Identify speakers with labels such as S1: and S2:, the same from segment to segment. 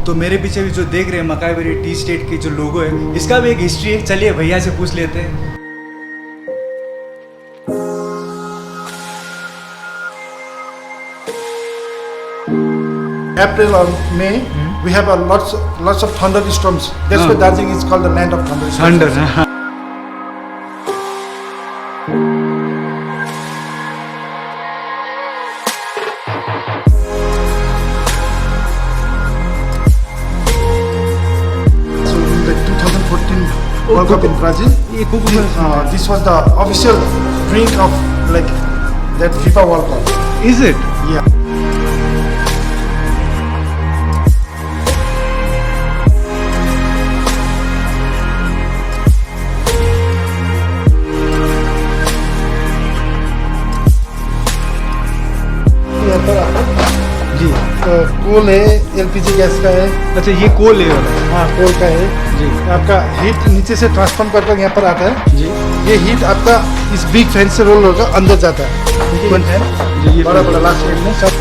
S1: तो मेरे पीछे भी जो देख रहे हैं मकाईबेरी टी स्टेट की जो लोगो है, इसका भी एक हिस्ट्री है। चलिए भैया से पूछ लेते हैं।
S2: April or May, we have lots of thunderstorms. That's why Darjeeling is called the land of thunderstorms.
S1: Thunder.
S2: So in the 2014 World Cup in Brazil, this was the official drink of like that FIFA World Cup.
S1: Is it?
S2: Yeah.
S1: जी।
S2: तो कोल है, LPG gas का है।
S1: अच्छा, ये कोल है।
S2: हाँ, कोल का है
S1: जी।
S2: आपका हीट नीचे से ट्रांसफॉर्म कर यहाँ पर आता है
S1: जी।
S2: ये हीट आपका इस बिग फैन से रोल होकर अंदर जाता है।
S1: कौन
S2: है
S1: जी, ये
S2: बड़ा बड़ा लास्ट साइड में सब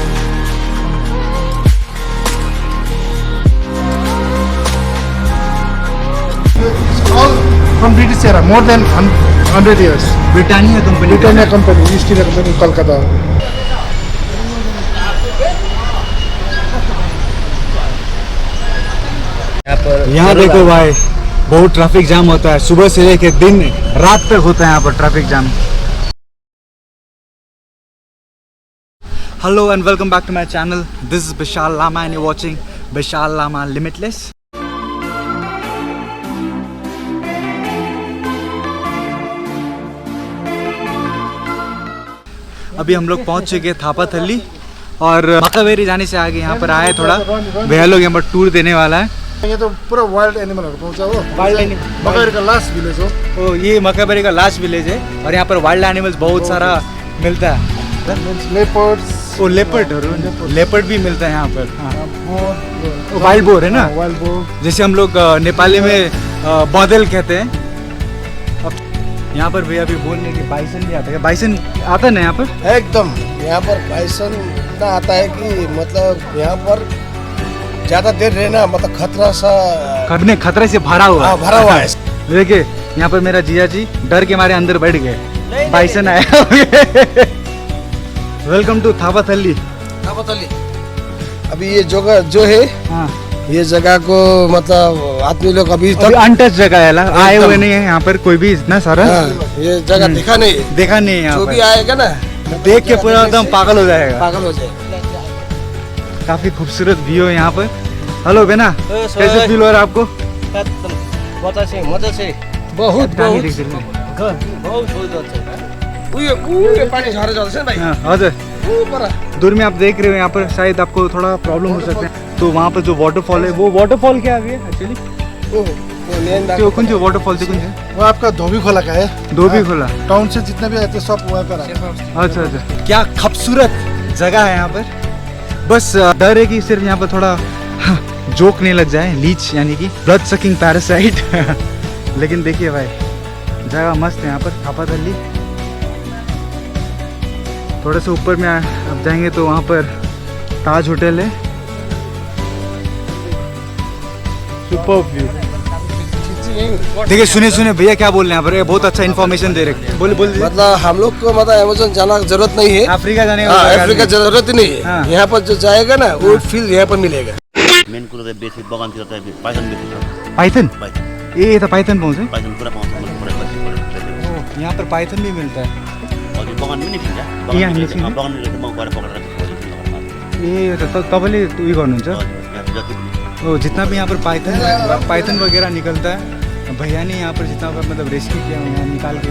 S2: all from British era, more than 100 years।
S1: Britannia company.
S2: Britannia company, east India company, Kolkata.
S1: यहाँ देखो भाई, बहुत ट्रैफिक जाम होता है। सुबह से लेके दिन रात तक होता है यहाँ पर traffic jam. Hello and welcome back to my channel. This is Vishal Lama and you watching Vishal Lama limitless. अभी हम लोग पहुंच चुके हैं थापाथली और मकाईबेरी जाने से आगे यहाँ पर आए थोड़ा। भैया लोग यहाँ पर टूर देने वाला है।
S2: ये तो पूरा वाइल्ड एनिमल पहुंचा हो।
S1: वाइल्ड एनिमल,
S2: मकाईबेरी का लास्ट विलेज हो।
S1: तो ये मकाईबेरी का लास्ट विलेज है और यहाँ पर वाइल्ड एनिमल्स बहुत सारा मिलता है।
S2: लेपर्ड्स,
S1: ओ लेपर्ड भी मिलता है यहाँ पर। हाँ, वाइल्ड बोर है ना।
S2: वाइल्ड बोर,
S1: जैसे हम लोग नेपाली में बादल कहते हैं। अब यहाँ पर भैया भी बोलने की बाइसन भी आता है। बाइसन आता है ना यहाँ पर?
S3: एकदम यहाँ पर बाइसन इतना आता है कि मतलब यहाँ पर ज्यादा देर रहना मतलब
S1: खतरे से भरा हुआ है।
S3: भरा हुआ है।
S1: देखिए यहाँ पर मेरा जीजा जी डर के मारे अंदर बैठ गए। बाइसन आया। Welcome to Thapathali.
S3: अभी ये जगह जो है,
S1: हाँ,
S3: ये जगह को मतलब आदमी लोग अभी तक
S1: अनटच जगह है, आए हुए नहीं है यहाँ पर कोई भी इतना सारा।
S3: ये जगह देखा नहीं है।
S1: देखा नहीं है यहाँ
S3: जो
S1: पर।
S3: भी आएगा ना
S1: देख के पूरा एकदम पागल हो जाएगा।
S3: पागल हो जाएगा।
S1: काफी खूबसूरत व्यू है यहाँ पर। हेलो बेना, कैसे फील हो रहा है आपको?
S3: मजा से बहुत
S1: कहाँ देख रहे
S3: बहुत पानी झरे जाते हैं भाई।
S1: हैं? हजुर, दूर में आप देख रहे हो यहाँ पर शायद आपको थोड़ा प्रॉब्लम हो सकता है। तो वहाँ पर जो वाटरफॉल है, वो वाटरफॉल क्या है एक्चुअली? त्यो कुन चाहिँ वाटरफॉल चाहिँ कुन चाहिँ?
S2: वो आपका धोबी खोला का है।
S1: धोबी खोला।
S2: टाउन से जितने भी आते हैं सब वहाँ पर आते हैं।
S1: अच्छा अच्छा, क्या खूबसूरत जगह है यहाँ पर। बस डर है कि सिर्फ यहाँ पर थोड़ा जोक नहीं लग जाए, लीच यानी कि ब्लड सकिंग पैरासाइट। लेकिन देखिए भाई, जगह मस्त है यहाँ पर थापाथली। थोड़े से ऊपर में आप जाएंगे तो वहाँ पर ताज होटल है। Super view. देखिए सुने भैया क्या बोल रहे हैं यहाँ पर, बहुत अच्छा इन्फॉर्मेशन दे रहे हैं। बोल
S3: मतलब हम लोग को मतलब अमेज़न जाना जरूरत नहीं है।
S1: अफ्रीका जाने का
S3: अफ्रीका जरूरत ही नहीं है।
S1: हाँ।
S3: यहाँ पर जो जाएगा ना वो फील यहाँ पर मिलेगा।
S4: मेन कुरो चाहिँ बेसी बगानतिर चाहिँ पाइथन बेसी छ।
S1: पाइथन?
S4: पाइथन
S1: ये तो पाइथन पाउँछ है?
S4: पाइथन पुरा पाउँछ। मैले पुरा
S1: यहाँ पर पाइथन भी मिलता है।
S4: हजुर बगान पनि किन्छ।
S1: यहाँ
S4: बगान
S1: निस्किने?
S4: बगान म गएर पक्रेर राख्छु।
S1: ए तपाईँले उयो गर्नुहुन्छ?
S4: हजुर जति
S1: ओ जितना भी यहाँ पर पाइथन वगैरह निकलता है, भैया ने यहाँ पर जितना मतलब रेस्क्यू किया, यहाँ निकाल के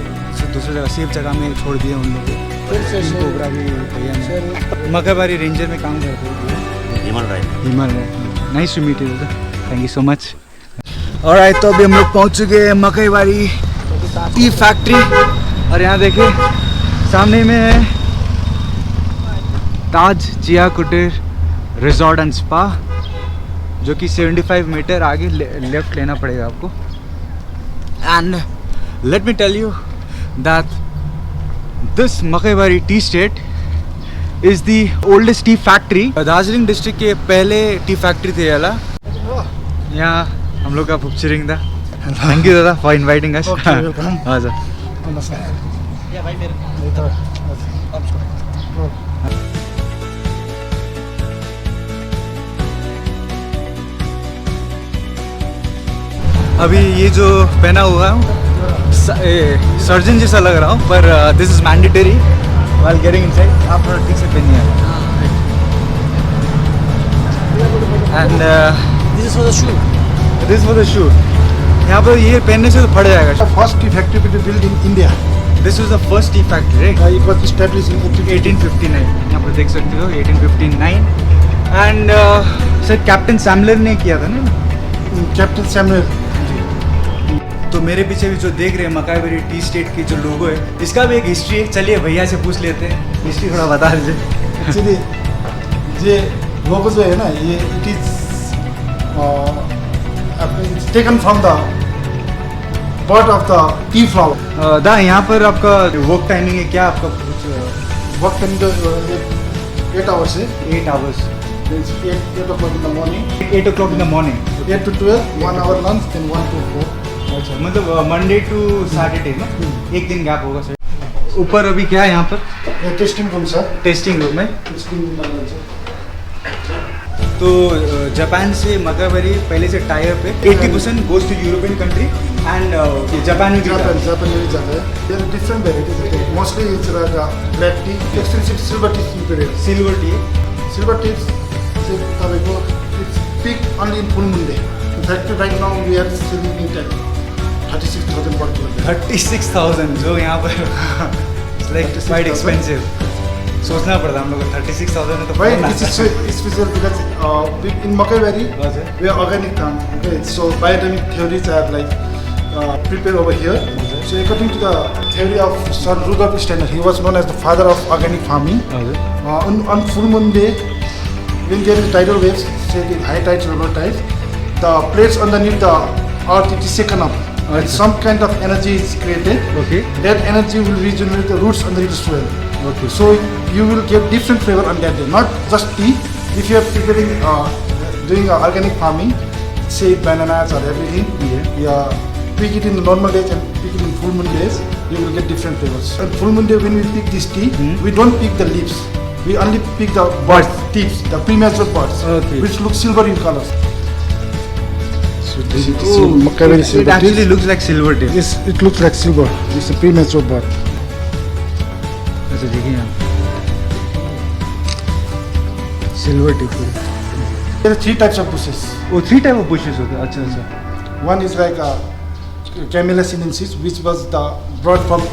S1: दूसरी जगह सेफ जगह में छोड़ दिया उन लोगों को। कोबरा भी भैया ने मकाईबेरी रेंजर में काम करते हैं।
S4: हिमाल Rai.
S1: Himal Rai, nice to meet you. Thank you so much. Alright, तो अभी हम लोग पहुँच चुके हैं मकाईबेरी टी फैक्ट्री और यहाँ देखिए सामने में है Taj Chia Kutir resort and spa, जो कि 75 मीटर आगे लेफ्ट लेना पड़ेगा आपको। And let me tell you that This Makaibari tea state is the oldest tea factory. Darjeeling district के पहले टी फैक्ट्री थे याला. यहाँ हम लोग का पुपचिरिंग था. Thank you दादा for inviting us.
S2: Okay, welcome.
S1: हाँ सर. अभी ये जो पहना हुआ हूँ सर्जन जैसा लग रहा हूँ, पर this is mandatory while getting inside. आप थोड़ा ठीक से पहनिए. And
S3: This is for the shoe.
S1: This for the shoe. यहाँ पर ये पहनने से तो फट जाएगा.
S2: The first tea factory to be built in India.
S1: This was the first tea factory.
S2: It was established in
S1: 1859. यहाँ पर देख सकते हो 1859. एंड सर कैप्टन सैमलर ने किया था ना.
S2: Captain Samuel.
S1: तो मेरे पीछे भी जो देख रहे हैं मकाईबेरी टी स्टेट की जो लोगो है, इसका भी एक हिस्ट्री है. चलिए भैया से पूछ लेते हैं, हिस्ट्री थोड़ा बता दीजिए.
S2: Actually, ये logo जो है ना, ये it is it's taken from the bird of the tea flower.
S1: दा यहाँ पर आपका वर्क टाइमिंग है क्या? आपका कुछ
S2: Work time 8 hours है.
S1: 8 hours.
S2: It's 8 o'clock in the morning.
S1: 8 o'clock in the morning.
S2: 8 to 12, 1 hour lunch, then 1 to 4.
S1: अच्छा, मतलब मंडे टू सैटरडे ना, एक दिन गैप होगा सर. ऊपर अभी क्या है यहाँ पर?
S2: ये testing room sir.
S1: Testing room है.
S2: टेस्टिंग रूम है.
S1: तो जापान से मकाईबेरी पहले से टाई अप है. 80% goes to European country and Japan में भी जाता है.
S2: जापान में भी जाता है. There are different varieties. Mostly it's like black tea, extensive silver tea imperial.
S1: Silver T.
S2: Silver tea चाहिँ तपाईँको it's peak only in full moon day. In fact, right now we are selling it at 36,000 per kilo.
S1: 36,000 जो यहाँ पर like quite expensive. सोचना पड़ता हम लोग को. 36,000 है तो
S2: Why this is so special? Because in Makaibari
S1: हजुर.
S2: we are organic farm. Okay, so biodynamic theories are like prepared over here. So according to the theory of Sir Rudolf Steiner, he was known as the father of organic farming.
S1: हजुर.
S2: On full moon day, when there is tidal waves, say the high tides or low tides, the plates underneath the earth it is shaken up. And some kind of energy is created.
S1: Okay.
S2: That energy will regenerate the roots underneath the soil.
S1: Okay.
S2: So you will get different flavor on that day, not just tea. If you are preparing, doing organic farming, say bananas or everything, yeah, pick it in the normal days and pick it in full moon days, you will get different flavors. On full moon day, when we pick this tea, we don't pick the leaves. We only pick the buds, tips, the premature buds,
S1: Okay.
S2: which look silver in colors. So this is
S1: It actually looks like silver tea.
S2: Yes, it looks like silver. It's a premature bud.
S1: अच्छा देखिए यहाँ silver T.
S2: There are 3 types of bushes.
S1: वो 3 type of bushes होते हैं. अच्छा अच्छा.
S2: One is like Camellia sinensis, which was brought from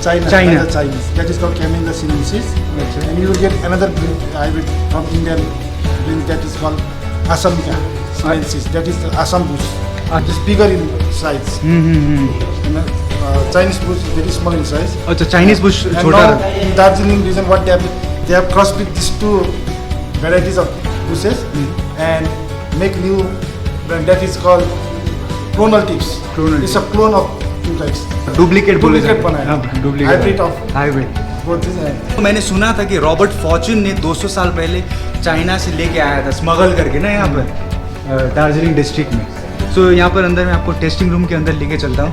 S2: China.
S1: China.
S2: By the Chinese. That is called Camellia sinensis.
S1: अच्छा.
S2: And you will get another hybrid from Indian breed that is called Assamica sinensis. That is the Assam bush. It is bigger in size. And, Chinese bush is very small in size.
S1: अच्छा Chinese Bush
S2: And
S1: छोटा
S2: now
S1: है.
S2: in Darjeeling region, what they have crossbreed these 2 varieties of bushes and make new brand that is called clonal tips.
S1: Clonal
S2: It's a clone of 2 types.
S1: Duplicate बोले
S2: Duplicate
S1: जाते हैं.
S2: बनाया.
S1: हाँ, duplicate.
S2: Hybrid of
S1: hybrid.
S2: both these and
S1: मैंने सुना था कि Robert Fortune ने 200 साल पहले चाइना से लेके आया था स्मगल करके ना यहाँ पर दार्जिलिंग डिस्ट्रिक्ट में. सो यहाँ पर अंदर मैं आपको टेस्टिंग रूम के अंदर लेके चलता हूँ.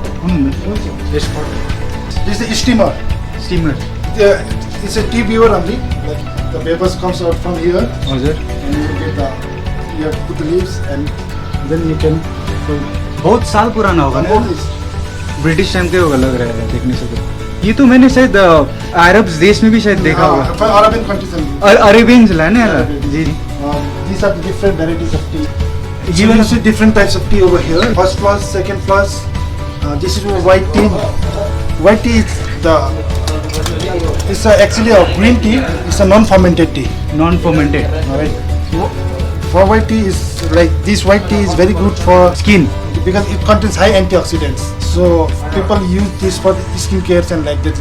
S2: this is a steamer.
S1: Steamer.
S2: It's a tea viewer only. Like the vapors comes out from here
S1: हजुर.
S2: and you get you have to put the leaves and then you can
S1: बहुत साल पुराना होगा
S2: all
S1: ना.
S2: this.
S1: British time के होगा लग रहा है देखने से. तो ये तो मैंने शायद अरब देश में भी शायद देखा होगा.
S2: From Arabian countries only.
S1: Arabians है ना यार.
S2: Arabian.
S1: जी.
S2: These are the different varieties of tea.
S1: You
S2: You
S1: will-
S2: will see different types of tea over here. First class, second class. This is white tea. White tea is it's actually a green tea. It's a non-fermented tea.
S1: Non fermented.
S2: Alright. For white tea is like this white tea is very good for
S1: skin.
S2: because it contains high antioxidants. So people use this for skin care and like that.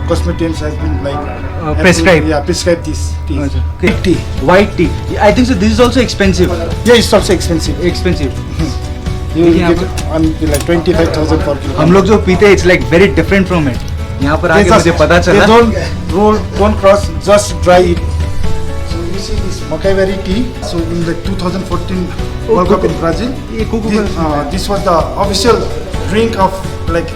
S2: Cosmeticians has been like
S1: prescribed.
S2: Yeah, prescribed this tea.
S1: Okay.
S2: White tea.
S1: White tea. I think so. This is also expensive.
S2: Yeah, it's also expensive.
S1: Expensive.
S2: You will
S1: देखिए
S2: get it on like 25,000 per kilo.
S1: हम लोग जो पीते हैं, it's like very different from it. यहाँ पर आके मुझे पता चला।
S2: Don't cross, just dry it. So you see this Makai berry tea. So in the 2014 World Cup in Brazil,
S1: ये cocoa
S2: this was the official drink of like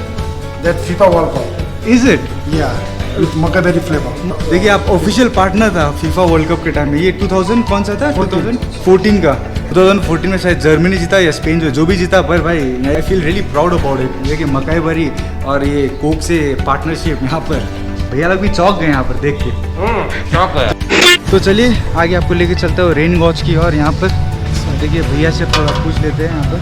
S2: that FIFA World Cup.
S1: Is it?
S2: Yeah, with Makai berry flavor.
S1: देखिए आप official partner था FIFA world cup के time में। ये 2000 कौन सा था? 2014 का। 2014 में शायद जर्मनी जीता या स्पेन जो भी जीता, पर भाई I feel really proud about it. देखिए मकाई बरी और ये कोक से पार्टनरशिप यहाँ पर, भैया लोग भी चौंक गए यहाँ पर देख के।
S4: चौक गया।
S1: तो चलिए आगे आपको लेके चलता हूँ रेन गॉज की। और यहाँ पर देखिए भैया से थोड़ा पूछ लेते हैं यहाँ पर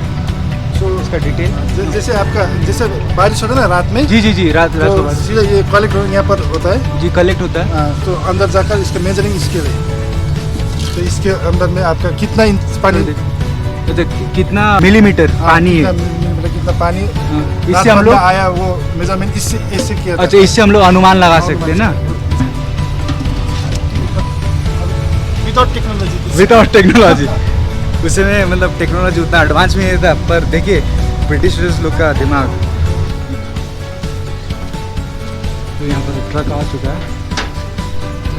S1: इसका डिटेल।
S2: जैसे आपका जैसे बारिश होता है ना रात में,
S1: जी रात
S2: तो
S1: को
S2: सीधा ये कलेक्ट यहाँ पर होता है।
S1: जी कलेक्ट होता है।
S2: तो अंदर जाकर इसका मेजरिंग स्केल है। तो इसके अंदर में आपका कितना इंच पानी,
S1: तो कितना मिलीमीटर पानी है,
S2: कितना पानी
S1: इससे हम लोग
S2: आया वो मेजरमेंट इससे किया।
S1: अच्छा, इससे हम लोग अनुमान लगा सकते हैं ना विदाउट टेक्नोलॉजी। उसमें मतलब टेक्नोलॉजी उतना एडवांस में नहीं था, पर देखिए ब्रिटिशर्स लोग का दिमाग। तो यहाँ पर ट्रक आ चुका है।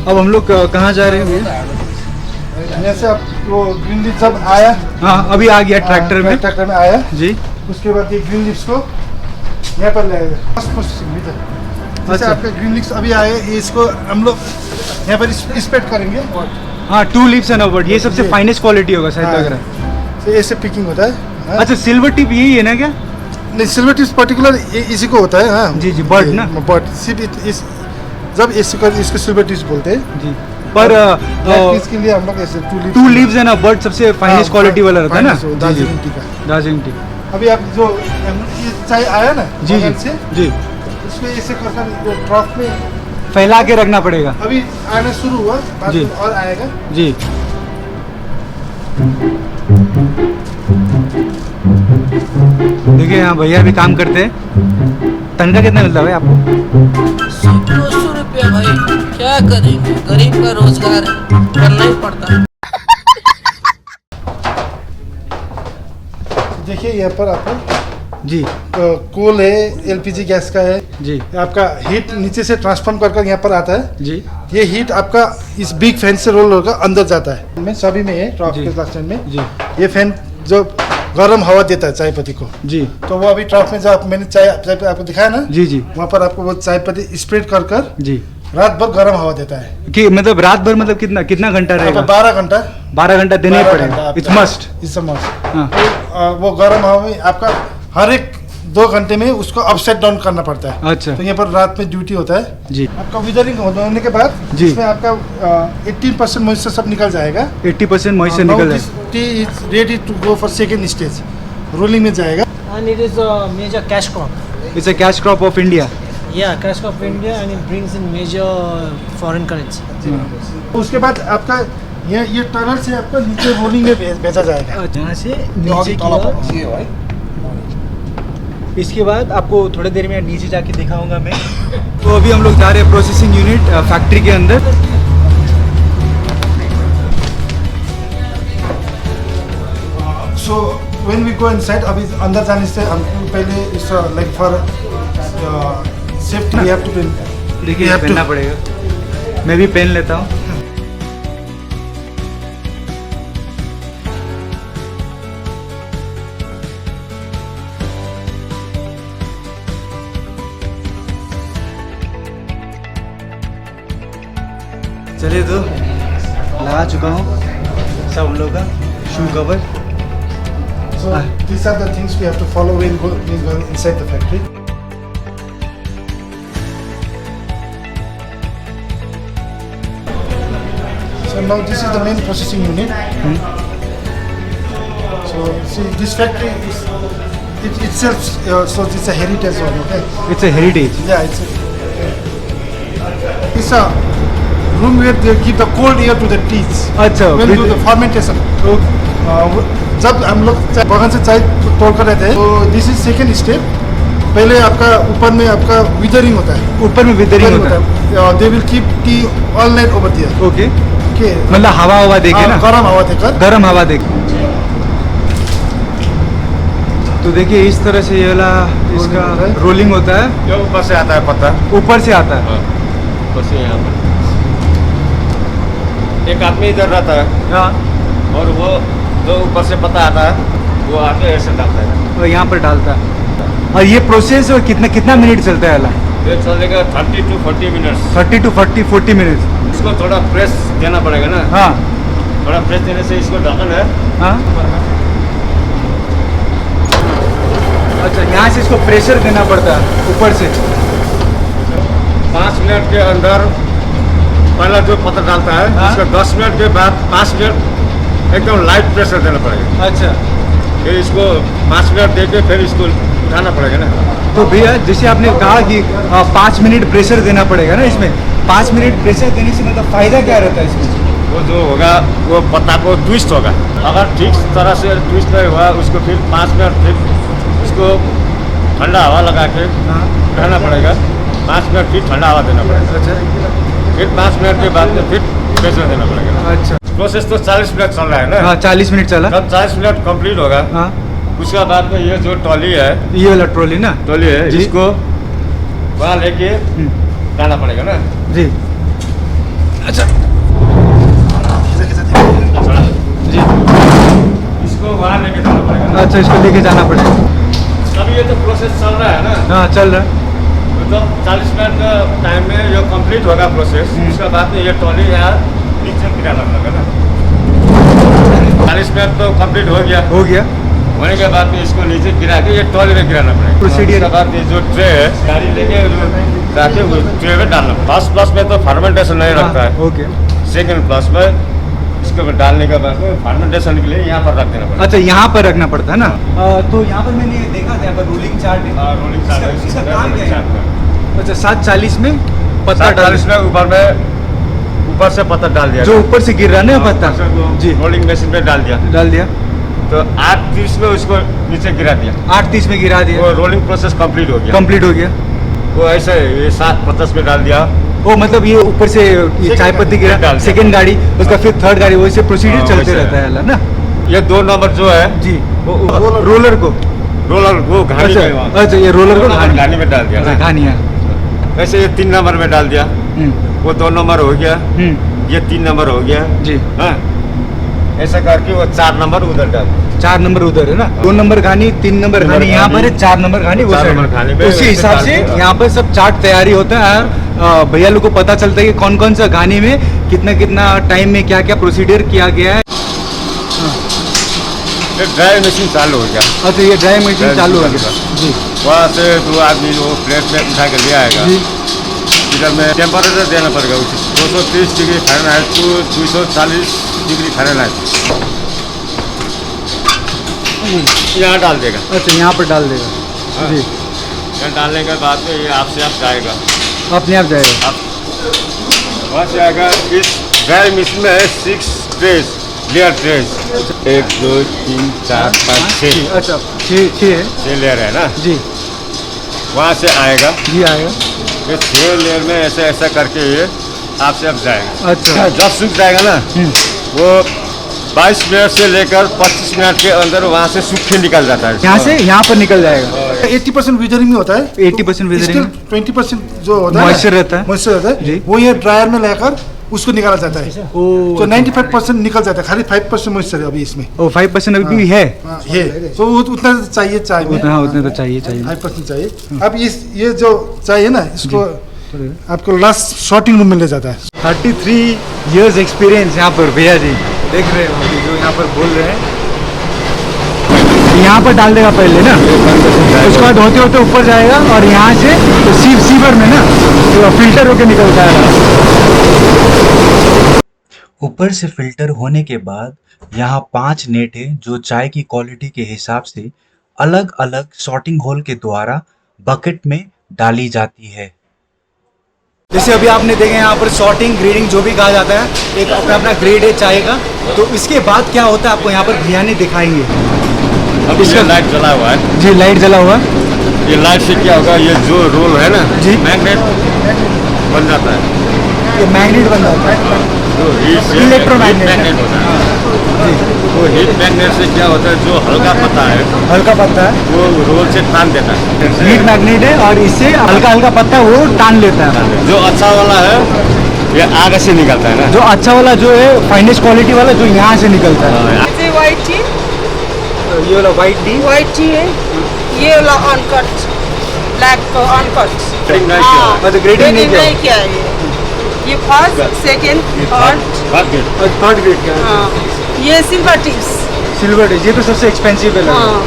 S1: अब हम लोग कहाँ जा रहे हैं भैया?
S2: यहाँ से आप वो ग्रीन लीफ जब आया,
S1: हाँ अभी आ गया ट्रैक्टर में।
S2: ट्रैक्टर में आया
S1: जी।
S2: उसके बाद ये ग्रीन लीव्स को यहाँ पर लाएगा फर्स्ट प्रोसेसिंग भीतर। जैसे
S1: अच्छा।
S2: आपका ग्रीन लीव्स अभी आए, ये इसको हम लोग यहाँ पर स्प्रेड करेंगे।
S1: हाँ 2 लीव्स एंड अबर्ट, ये सबसे
S2: जी।
S1: फाइनेस्ट क्वालिटी होगा शायद लग रहा है।
S2: तो ऐसे पिकिंग होता है। हाँ।
S1: अच्छा सिल्वर टिप यही है ना क्या?
S2: नहीं, सिल्वर टिप्स पर्टिकुलर इसी को होता है। हाँ
S1: जी बर्ड ना,
S2: बर्ड सिर्फ जब इसको सिल्वर टिप्स बोलते हैं।
S1: जी। पर
S2: इसके लिए हम लोग ऐसे
S1: 2 लीव्स एंड अबर्ट सबसे फाइनेस्ट क्वालिटी वाला रहता है ना।
S2: दार्जिलिंग टी का।
S1: दार्जिलिंग टी।
S2: अभी आप जो ये चाय आया ना
S1: जी
S2: बगल से,
S1: जी
S2: उसको ऐसे कर ट्रक में
S1: फैला के रखना पड़ेगा।
S2: अभी आना शुरू हुआ, बाद
S1: जी।
S2: में और आएगा।
S1: जी। देखिए यहाँ भैया भी काम करते हैं। तनख्वाह कितना मिलता है भाई आपको?
S5: 100-200 रुपया भाई, क्या करेंगे, गरीब का रोजगार है, करना ही पड़ता है।
S2: देखिए यहाँ पर आपको
S1: जी
S2: कोल है, एलपीजी गैस का है।
S1: जी
S2: आपका हीट नीचे से ट्रांसफॉर्म कर यहाँ पर आता है।
S1: जी।
S2: ये हीट आपका इस बिग फैन से रोल होकर अंदर जाता है। में सभी में है ट्रक
S1: जी।
S2: के क्लास में।
S1: जी
S2: ये फैन जो गर्म हवा देता है चाय पत्ती को,
S1: जी
S2: तो वो अभी ट्रक में जब मैंने चाय आपको दिखाया ना,
S1: जी जी
S2: वहाँ पर आपको वो चाय पत्ती स्प्रेड कर
S1: जी।
S2: रात भर गर्म हवा देता है।
S1: कि मतलब रात भर मतलब कितना घंटा
S2: आपका
S1: रहेगा?
S2: 12 घंटा
S1: 12 घंटा देना ही
S2: 12
S1: पड़ेगा।
S2: घंटा
S1: इट्स
S2: आपका-
S1: मस्ट।
S2: It's a must.
S1: हाँ
S2: तो वो गर्म हवा में आपका हर एक 2 घंटे में उसको अपसाइड डाउन करना पड़ता है।
S1: अच्छा
S2: तो यहाँ पर रात में ड्यूटी होता है।
S1: जी।
S2: आपका विदरिंग होने के बाद
S1: जी।
S2: इसमें आपका 18% मॉइस्चर सब निकल जाएगा।
S1: 80% मॉइस्चर
S2: Now
S1: निकल
S2: this
S1: जाए।
S2: tea is ready to go for second stage, rolling में जाएगा।
S6: And it is a major cash crop.
S1: It's a cash crop of India.
S6: Yeah, cash crop of India, and it brings in major foreign currency.
S2: उसके बाद आपका ये tunnel से आपका नीचे rolling में भेजा जाएगा।
S1: जहाँ से नीचे की ओर। इसके बाद आपको थोड़ी देर में नीचे जाके दिखाऊंगा मैं। तो अभी हम लोग जा रहे हैं प्रोसेसिंग यूनिट फैक्ट्री के अंदर।
S2: So when we go inside, अभी अंदर जाने से हमको पहले इस like for safety we have to pin.
S1: देखिए
S2: We have to-
S1: पहनना पड़ेगा। मैं भी पहन लेता हूँ। चलिए तो लगा चुका हूँ सब हम लोग का shoe cover.
S2: So these are the things we have to follow when going inside the factory. So now this is the main processing unit. So see this factory is it itself so it's a heritage one, okay?
S1: It's a heritage.
S2: Yeah, it's a room where they give the cold air to the teas.
S1: अच्छा
S2: When do the fermentation. जब हम लोग बगान से चाय तोड़ कर रहते हैं, तो दिस इज सेकेंड स्टेप। पहले आपका ऊपर में आपका विदरिंग होता है।
S1: ऊपर में विदरिंग होता है।
S2: They will keep tea all night over there.
S1: Okay
S2: okay,
S1: मतलब हवा देके ना,
S2: गरम हवा देकर
S1: गर्म हवा देके। तो देखिए इस तरह से ये वाला इसका रोलिंग होता है,
S7: जो ऊपर से आता है पत्ता,
S1: ऊपर से आता है।
S7: ऊपर से यहाँ पर एक आदमी इधर रहता है
S1: हाँ,
S7: और वो जो ऊपर से पत्ता आता है वो आके ऐसे डालता है।
S1: और यहाँ पर डालता है। और ये प्रोसेस कितना कितना मिनट चलता है वाला?
S7: ये चलेगा 30 to 40 मिनट्स।
S1: 30 to 40 minute.
S7: इसको थोड़ा प्रेस देना पड़ेगा ना,
S1: हाँ
S7: थोड़ा प्रेस देने से इसको ढक्कन है।
S1: हाँ, अच्छा यहाँ से इसको प्रेशर देना पड़ता है ऊपर से।
S7: 5 मिनट के अंदर पहला जो पत्ता डालता है,
S1: हाँ।
S7: इसका 10 मिनट के बाद 5 मिनट एकदम लाइट प्रेशर देना पड़ेगा।
S1: अच्छा,
S7: फिर इसको 5 मिनट दे के फिर इसको उठाना पड़ेगा ना।
S1: तो भैया जैसे आपने कहा कि 5 मिनट प्रेशर देना पड़ेगा ना इसमें, 5 मिनट प्रेशर देने से मतलब फ़ायदा क्या रहता है इसमें?
S7: वो जो होगा वो पत्ता को ट्विस्ट होगा। अगर ठीक तरह से ट्विस्ट नहीं हुआ उसको फिर 5 मिनट फिर उसको ठंडा हवा लगा के
S1: हाँ,
S7: रहना पड़ेगा। 5 मिनट फिर ठंडा हवा देना पड़ेगा।
S1: अच्छा
S7: फिर 5 मिनट के बाद में फिर प्रेशर देना पड़ेगा।
S1: अच्छा,
S7: प्रोसेस तो 40 मिनट चल रहा है
S1: हाँ
S7: ना।
S1: 40 मिनट चला।
S7: जब 40 मिनट कंप्लीट होगा
S1: हाँ,
S7: उसके बाद में ये जो ट्रॉली है,
S1: ये वाला ट्रॉली ना?
S7: ट्रॉली है,
S1: जी।
S7: इसको वहाँ लेके जाना पड़ेगा ना।
S1: जी अच्छा जी,
S7: इसको वहाँ लेके जाना पड़ेगा।
S1: अच्छा इसको लेके जाना पड़ेगा।
S7: अभी ये तो प्रोसेस चल रहा है ना,
S1: हाँ चल रहा है।
S7: तो 40 मिनट का टाइम में ये कंप्लीट होगा प्रोसेस। उसके बाद में ये ट्रॉली यहाँ नीचे गिराना पड़ेगा ना। 40 मिनट तो कंप्लीट हो गया।
S1: हो गया।
S7: होने के बाद में इसको नीचे गिरा के ये ट्रॉली में गिराना पड़ेगा।
S1: Procedure-
S7: उसके बाद ये जो ट्रे है गाड़ी लेके जाके वो ट्रे में डालना। फर्स्ट प्लस में तो फर्मेंटेशन नहीं रखता है।
S1: ओके,
S7: सेकेंड प्लस में इसको डालने के बाद में फर्मेंटेशन के लिए यहाँ पर रख देना पड़ेगा।
S1: अच्छा यहाँ पर रखना पड़ता है ना। तो यहाँ पर मैंने देखा था, यहाँ पर रोलिंग चार्ट है।
S7: रोलिंग
S1: इसका काम क्या है? अच्छा 7:40 में पत्ता डाल,
S7: 40 में ऊपर से पत्ता डाल दिया,
S1: जो ऊपर से गिर रहा है ना पत्ता जी,
S7: रोलिंग मशीन पे डाल दिया।
S1: डाल दिया।
S7: तो 8:30 में उसको नीचे गिरा दिया।
S1: 8:30 में गिरा दिया,
S7: वो रोलिंग प्रोसेस कंप्लीट हो गया।
S1: कंप्लीट हो गया।
S7: वो ऐसे ये 7:50 में डाल दिया।
S1: वो मतलब ये ऊपर से ये चाय पत्ती गिरा,
S7: डाल दिया।
S1: सेकंड गाड़ी, उसका फिर थर्ड गाड़ी, वैसे प्रोसीजर
S7: हाँ,
S1: चलते
S7: वैसे
S1: रहता है ना।
S7: ये 2 नंबर जो है
S1: जी,
S7: वो
S1: रोलर को,
S7: रोलर वो घानी
S1: अच्छा
S7: में वहाँ-
S1: अच्छा, ये रोलर को
S7: घानी में डाल दिया
S1: अच्छा
S7: ना।
S1: घानिया।
S7: वैसे ये 3 नंबर में डाल दिया। वो 2 नंबर हो गया, ये 3 नंबर हो गया।
S1: जी,
S7: हाँ, ऐसा करके वो 4 नंबर उधर डाल दिया।
S1: 4 नंबर उधर है ना। 2 नंबर घानी, 3 नंबर घानी यहाँ पर है, 4 नंबर घानी वो
S7: 4
S1: साइड
S7: नंबर
S1: है।
S7: घानी पे
S1: उसी
S7: वैसे
S1: हिसाब
S7: डाल
S1: से
S7: दिया।
S1: यहाँ पर सब चार्ट तैयारी होता है। भैया लोग को पता चलता है कि कौन कौन सा गाने में कितना कितना टाइम में क्या क्या प्रोसीजर किया गया है।
S7: फिर ड्राई मशीन चालू हो गया।
S1: अच्छा ये ड्राई मशीन
S7: ड्राई
S1: चालू हो
S7: मशीन
S1: गया।
S7: चालू।
S1: जी
S7: वहाँ से 2 आदमी वो प्लेट में उठा के ले आएगा।
S1: जी,
S7: इधर में टेम्परेचर देना पड़ेगा उसे 230 degree Fahrenheit to 240 degree Fahrenheit यहाँ डाल देगा।
S1: अच्छा यहाँ पर डाल देगा।
S7: हाँ।
S1: जी,
S7: यहाँ डालने के बाद में ये आपसे आप जाएगा,
S1: अपने आप जाएगा।
S7: वहाँ से आएगा। इस ड्राई मशीन में है 6 ट्रेस, लेयर ट्रेस, 1 2 3 4 5 6
S1: अच्छा 6 है।
S7: 6 लेयर है ना।
S1: जी
S7: वहाँ से आएगा।
S1: जी आएगा।
S7: ये 6 लेयर में ऐसे ऐसा करके ये आपसे आप जाएगा।
S1: अच्छा
S7: जब सूख जाएगा ना वो 22 मिनट से लेकर 25 मिनट के अंदर वहाँ से सूख के निकल जाता है।
S1: यहाँ से यहाँ पर निकल जाएगा।
S2: 80% विजरिंग में होता है,
S1: 80%
S2: स्टिल
S1: विजरिंग
S2: 20% जो होता है
S1: Moisture रहता है।
S2: मॉइस्चर रहता
S1: जी।
S2: है, वो ये ड्रायर में लेकर उसको निकाला जाता है।
S1: ओ
S2: तो 95% निकल जाता है, खाली 5% मॉइस्चर है अभी इसमें।
S1: ओ 5% अभी भी है।
S2: हाँ, ये तो उतना चाहिए चाय में,
S1: उतना उतने तो चाहिए
S2: 5% चाहिए। अब ये जो चाय है ना, इसको आपको लास्ट शॉर्टिंग रूम में ले जाता है।
S1: 33 इयर्स एक्सपीरियंस यहाँ पर भैया जी देख रहे हो अभी जो यहाँ पर बोल रहे हैं। यहाँ पर डाल देगा पहले ना, उसके बाद होते होते ऊपर जाएगा और यहाँ से तो सीवर में ना तो फिल्टर होके निकलता है।
S8: ऊपर से फिल्टर होने के बाद यहाँ 5 नेट है जो चाय की क्वालिटी के हिसाब से अलग अलग सॉर्टिंग होल के द्वारा बकेट में डाली जाती है।
S1: जैसे अभी आपने देखे यहाँ पर सॉर्टिंग ग्रेडिंग जो भी कहा जाता है, एक अपना अपना ग्रेड है चाय का। तो इसके बाद क्या होता है आपको यहाँ पर भैया ने दिखाएंगे।
S7: अब इसका लाइट जला हुआ है।
S1: जी लाइट जला हुआ है।
S7: ये लाइट से क्या होगा, ये जो रोल है ना
S1: जी।
S7: मैग्नेट बन जाता है।
S1: ये मैग्नेट बन जाता है,
S7: जो हीट से
S1: इलेक्ट्रोमैग्नेट
S7: मैग्नेट होता है। वो हीट मैग्नेट से क्या होता है, जो हल्का पत्ता है
S1: हल्का पत्ता है,
S7: वो रोल से तान देता है।
S1: हीट मैग्नेट है और इससे हल्का हल्का पत्ता है वो टान लेता है।
S7: जो अच्छा वाला है ये आगे से निकलता है ना।
S1: जो अच्छा वाला जो है फाइनेस्ट क्वालिटी वाला जो यहाँ से निकलता है।
S9: ये व्हाइट टी,
S1: ये वाला वाइट टी,
S9: व्हाइट टी है, ये वाला अनकट, ब्लैक अनकट।
S1: मतलब ग्रेडिंग नहीं किया।
S9: किया है ये फर्स्ट, सेकंड, थर्ड,
S1: और थर्ड ग्रेड का है।
S9: हाँ ये सिल्वर टीस।
S1: सिल्वर ये तो सबसे एक्सपेंसिव है।
S9: हाँ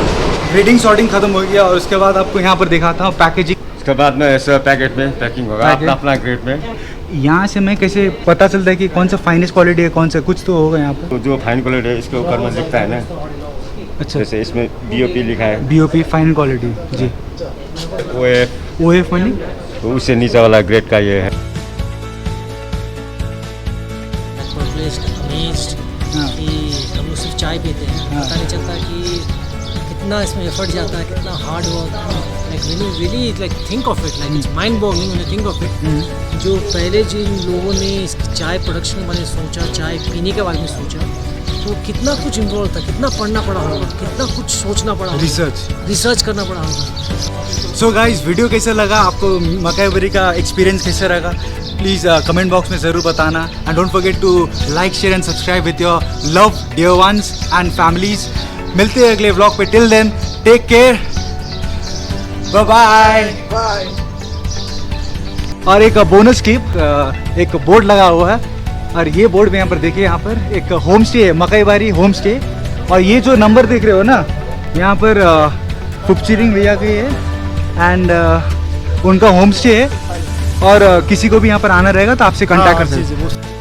S1: ग्रेडिंग सॉर्टिंग खत्म हो गया और उसके बाद आपको यहाँ पर दिखाता हूँ पैकेजिंग।
S7: उसके बाद में ऐसा पैकेट में पैकिंग होगा
S1: पैकेट।
S7: अपना अपना ग्रेड में।
S1: यहाँ से मैं कैसे पता चलता है कि कौन सा फाइनेस्ट क्वालिटी है, कौन सा कुछ तो होगा यहाँ पर।
S7: तो जो फाइन क्वालिटी है इसके ऊपर में लिखता है ना,
S1: अच्छा,
S7: जैसे इसमें BOP लिखा है,
S1: BOP फाइन क्वालिटी जी, OF मनी,
S7: तो उससे नीचे वाला ग्रेड का ये है।
S1: हाँ।
S6: कि हम लोग सिर्फ चाय पीते हैं,
S1: हाँ।
S6: पता नहीं चलता कि कितना इसमें एफर्ट जाता है, कितना hard work. Like when you really like think of it, like it's mind boggling when you think of it. जो पहले जिन लोगों ने इसकी चाय प्रोडक्शन के बारे में सोचा, चाय पीने के बारे में सोचा, तो कितना कुछ इन्वॉल्व था, कितना पढ़ना पड़ा होगा, कितना कुछ सोचना पड़ा होगा, रिसर्च करना पड़ा होगा।
S1: सो गाइस वीडियो कैसा लगा आपको, मकई बरी का एक्सपीरियंस कैसा लगा, प्लीज़ कमेंट बॉक्स में ज़रूर बताना। And don't forget to like share and subscribe with your love dear ones and families. मिलते हैं अगले व्लॉग पे, till then take care, bye bye. और एक बोनस टिप, एक बोर्ड लगा हुआ है और ये बोर्ड में यहाँ पर देखिए, यहाँ पर एक होम स्टे है, मकई बारी होम स्टे। और ये जो नंबर देख रहे हो ना, यहाँ पर फुपचिरिंग भैया के है एंड उनका होम स्टे है। और किसी को भी यहाँ पर आना रहेगा तो आपसे कांटेक्ट कर सकते हैं।